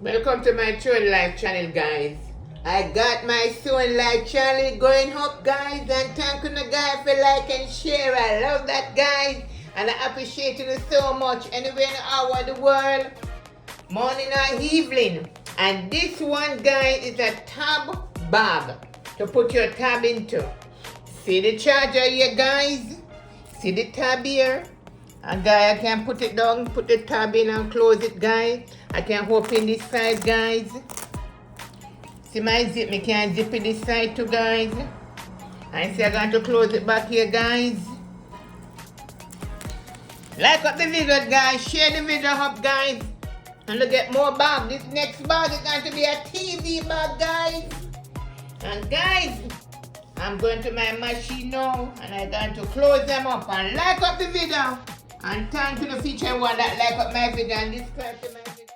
Welcome to my Sewing Life channel, guys. I got my Sewing Life channel going up, guys, and thank you guys for like and share. I love that, guys, and I appreciate you so much. Anywhere in our the world, morning or evening. And this one, guys, is a tab bag to put your tab into. See the charger here, guys? See the tab here? And guys, I can put it down, put the tab in and close it, guys. I can open this side, guys. See my zip, me can zip it this side too, guys. And see I'm going to close it back here, guys. Like up the video, guys. Share the video up, guys. And to get more bag. This next bag is going to be a TV bag, guys. And guys, I'm going to my machine now. And I'm going to close them up and like up the video. And thank you to the feature one that like up my video and subscribe to my video.